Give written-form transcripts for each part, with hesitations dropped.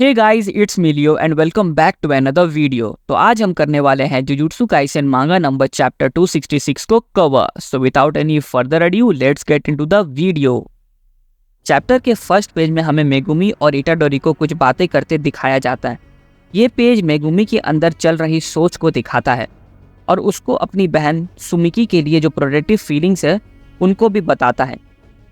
Hey guys, it's Milio and welcome back to another video. तो आज हम करने वाले हैं Jujutsu Kaisen manga number chapter 266 को कवर। So without any further adieu let's get into the video. Chapter के फर्स्ट पेज में हमें मेगुमी और इटाडोरी को कुछ बातें करते दिखाया जाता है। ये पेज मेगुमी के अंदर चल रही सोच को दिखाता है और उसको अपनी बहन सुमिकी के लिए जो प्रोटेक्टिव फीलिंग्स है उनको भी बताता है।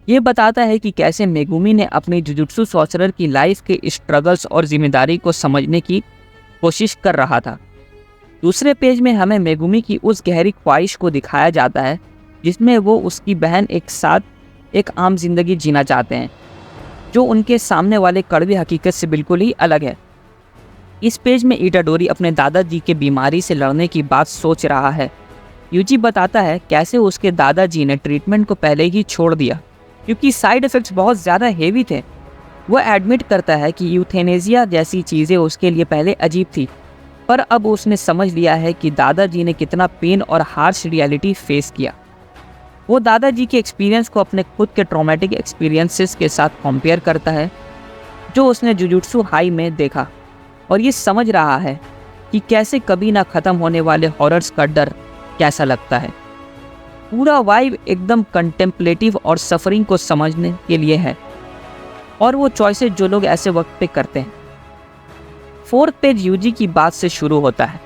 ये बताता है कि कैसे मेगुमी ने अपनी जुजुत्सु सॉर्सरर की लाइफ के स्ट्रगल्स और जिम्मेदारी को समझने की कोशिश कर रहा था। दूसरे पेज में हमें मेगुमी की उस गहरी ख्वाहिश को दिखाया जाता है जिसमें वो उसकी बहन एक साथ एक आम जिंदगी जीना चाहते हैं, जो उनके सामने वाले कड़वी हकीकत से बिल्कुल ही अलग है। इस पेज में इटाडोरी अपने दादाजी के बीमारी से लड़ने की बात सोच रहा है। यूजी बताता है कैसे उसके दादाजी ने ट्रीटमेंट को पहले ही छोड़ दिया क्योंकि साइड इफ़ेक्ट्स बहुत ज़्यादा हेवी थे। वो एडमिट करता है कि यूथेनेसिया जैसी चीज़ें उसके लिए पहले अजीब थी, पर अब उसने समझ लिया है कि दादाजी ने कितना पेन और हार्श रियलिटी फेस किया। वो दादाजी के एक्सपीरियंस को अपने खुद के ट्रॉमेटिक एक्सपीरियंसेस के साथ कंपेयर करता है जो उसने जुजुत्सु हाई में देखा, और ये समझ रहा है कि कैसे कभी ना ख़त्म होने वाले हॉरर्स का डर कैसा लगता है। पूरा वाइब एकदम कंटेम्पलेटिव और सफरिंग को समझने के लिए है, और वो चॉइसेस जो लोग ऐसे वक्त पे करते हैं। फोर्थ पेज यूजी की बात से शुरू होता है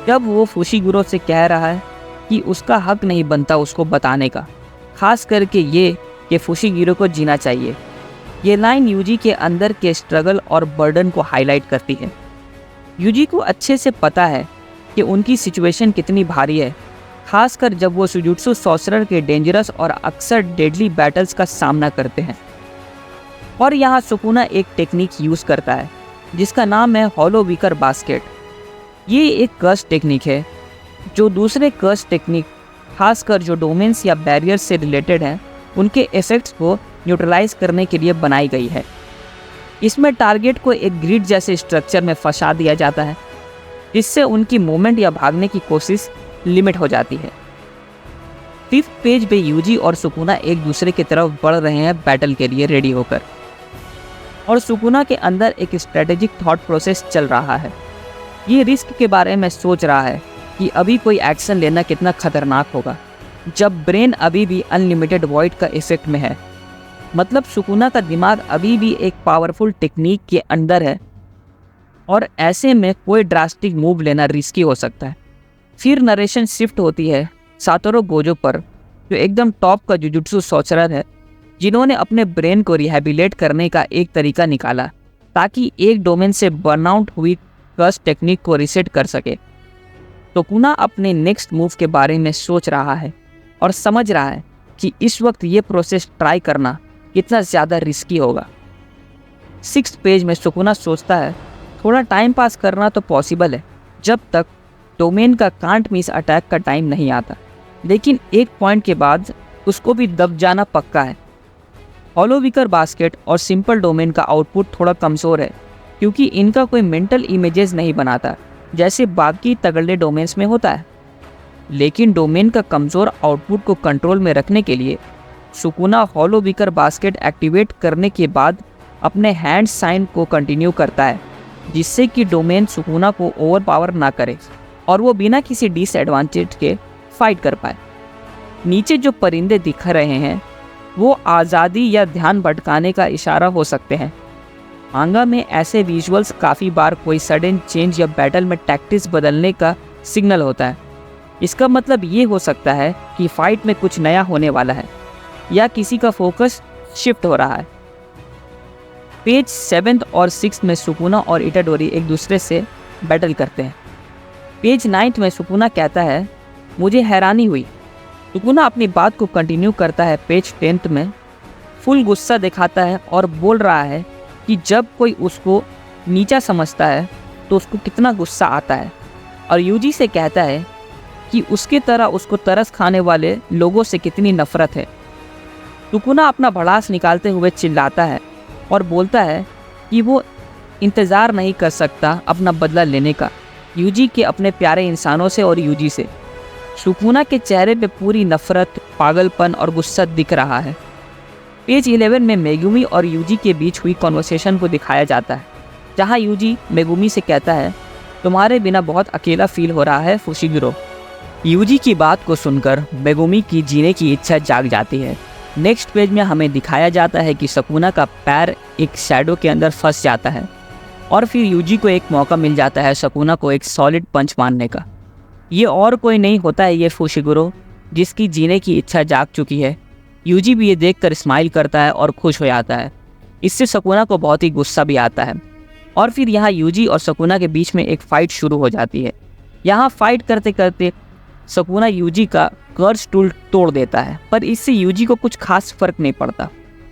जब वो फुशिगुरो से कह रहा है कि उसका हक नहीं बनता उसको बताने का, खास करके ये कि फुशिगिरो को जीना चाहिए। ये लाइन यूजी के अंदर के स्ट्रगल और बर्डन को हाईलाइट करती है। यूजी को अच्छे से पता है कि उनकी सिचुएशन कितनी भारी है, खासकर जब वो जुजुत्सु सॉर्सरर के डेंजरस और अक्सर डेडली बैटल्स का सामना करते हैं। और यहाँ सुकुना एक टेक्निक यूज़ करता है जिसका नाम है हॉलो विकर बास्केट। ये एक कर्स टेक्निक है जो दूसरे कर्स टेक्निक, खासकर जो डोमेन्स या बैरियर्स से रिलेटेड हैं, उनके इफेक्ट्स को न्यूट्रलाइज करने के लिए बनाई गई है। इसमें टारगेट को एक ग्रिड जैसे स्ट्रक्चर में फंसा दिया जाता है जिससे उनकी मूवमेंट या भागने की कोशिश लिमिट हो जाती है। फिफ्थ पेज पे यूजी और सुकुना एक दूसरे की तरफ बढ़ रहे हैं बैटल के लिए रेडी होकर, और सुकुना के अंदर एक स्ट्रेटेजिक थॉट प्रोसेस चल रहा है। ये रिस्क के बारे में सोच रहा है कि अभी कोई एक्शन लेना कितना खतरनाक होगा जब ब्रेन अभी भी अनलिमिटेड वॉइड का इफेक्ट में है। मतलब सुकुना का दिमाग अभी भी एक पावरफुल टेक्निक के अंदर है, और ऐसे में कोई ड्रास्टिक मूव लेना रिस्की हो सकता है। फिर नरेशन शिफ्ट होती है सातोरू गोजो पर, जो एकदम टॉप का जुजुत्सु सॉर्सरर है, जिन्होंने अपने ब्रेन को रिहैबिलिटेट करने का एक तरीका निकाला ताकि एक डोमेन से बर्नआउट हुई कर्स टेक्निक को रीसेट कर सके। तो कुना अपने नेक्स्ट मूव के बारे में सोच रहा है और समझ रहा है कि इस वक्त ये प्रोसेस ट्राई करना कितना ज़्यादा रिस्की होगा। सिक्स्थ पेज में सुकुना सोचता है थोड़ा टाइम पास करना तो पॉसिबल है जब तक डोमेन का कांट मिस अटैक का टाइम नहीं आता, लेकिन एक पॉइंट के बाद उसको भी दब जाना पक्का है। हॉलो विकर बास्केट और सिंपल डोमेन का आउटपुट थोड़ा कमज़ोर है क्योंकि इनका कोई मेंटल इमेजेस नहीं बनाता जैसे बाकी तगड़े डोमेन्स में होता है। लेकिन डोमेन का कमज़ोर आउटपुट को कंट्रोल में रखने के लिए Sukuna hollow wicker basket activate करने के बाद अपने हैंड साइन को कंटिन्यू करता है, जिससे कि डोमेन सुकुना को ओवरपावर ना करे और वो बिना किसी डिसएडवांटेज के फाइट कर पाए। नीचे जो परिंदे दिख रहे हैं वो आज़ादी या ध्यान भटकाने का इशारा हो सकते हैं। मांगा में ऐसे विजुअल्स काफ़ी बार कोई सडन चेंज या बैटल में टैक्टिक्स बदलने का सिग्नल होता है। इसका मतलब ये हो सकता है कि फाइट में कुछ नया होने वाला है या किसी का फोकस शिफ्ट हो रहा है। पेज 7 और 6 में सुकुना और इटाडोरी एक दूसरे से बैटल करते हैं। पेज 9 में सुकुना कहता है मुझे हैरानी हुई। सुकुना अपनी बात को कंटिन्यू करता है। पेज 10 में फुल गुस्सा दिखाता है और बोल रहा है कि जब कोई उसको नीचा समझता है तो उसको कितना गुस्सा आता है, और यूजी से कहता है कि उसके तरह उसको तरस खाने वाले लोगों से कितनी नफरत है। सुकुना अपना भड़ास निकालते हुए चिल्लाता है और बोलता है कि वो इंतज़ार नहीं कर सकता अपना बदला लेने का, यूजी के अपने प्यारे इंसानों से और यूजी से। सुकुना के चेहरे पे पूरी नफरत, पागलपन और गुस्सा दिख रहा है। पेज 11 में मेगुमी और यूजी के बीच हुई कॉन्वर्सेशन को दिखाया जाता है, जहां यूजी मेगुमी से कहता है, तुम्हारे बिना बहुत अकेला फील हो रहा है फुशिगिरो। यूजी की बात को सुनकर मेगुमी की जीने की इच्छा जाग जाती है। नेक्स्ट पेज में हमें दिखाया जाता है कि सुकुना का पैर एक शैडो के अंदर फंस जाता है और फिर यूजी को एक मौका मिल जाता है सुकुना को एक सॉलिड पंच मारने का। ये और कोई नहीं होता है, ये फुशिगिरो, जिसकी जीने की इच्छा जाग चुकी है। यूजी भी ये देखकर स्माइल करता है और खुश हो जाता है। इससे सुकुना को बहुत ही गुस्सा भी आता है और फिर यहाँ यूजी और सुकुना के बीच में एक फ़ाइट शुरू हो जाती है। यहाँ फाइट करते करते सुकुना यूजी का कर्ज टूल तोड़ देता है, पर इससे यूजी को कुछ खास फर्क नहीं पड़ता।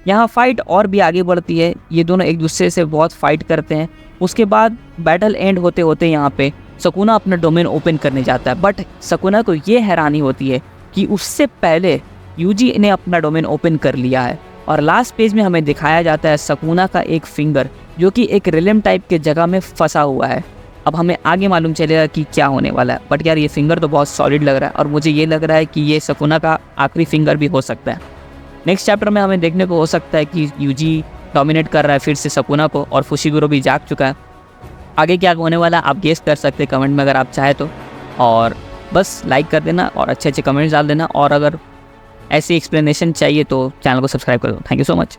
यहाँ फाइट और भी आगे बढ़ती है, ये दोनों एक दूसरे से बहुत फाइट करते हैं। उसके बाद बैटल एंड होते होते यहाँ पे सुकुना अपना डोमेन ओपन करने जाता है, बट सुकुना को ये हैरानी होती है कि उससे पहले यूजी ने अपना डोमेन ओपन कर लिया है। और लास्ट पेज में हमें दिखाया जाता है सुकुना का एक फिंगर जो कि एक रिलम टाइप के जगह में फंसा हुआ है। अब हमें आगे मालूम चलेगा कि क्या होने वाला है, बट यार ये फिंगर तो बहुत सॉलिड लग रहा है और मुझे ये लग रहा है कि ये सुकुना का आखिरी फिंगर भी हो सकता है। नेक्स्ट चैप्टर में हमें देखने को हो सकता है कि यूजी डोमिनेट कर रहा है फिर से सुकुना को और फुशिगिरो भी जाग चुका है। आगे क्या होने वाला है आप गेस कर सकते हैं कमेंट में अगर आप चाहे तो, और बस लाइक कर देना और अच्छे अच्छे कमेंट्स डाल देना, और अगर ऐसी एक्सप्लेनेशन चाहिए तो चैनल को सब्सक्राइब कर दो। Thank you so much.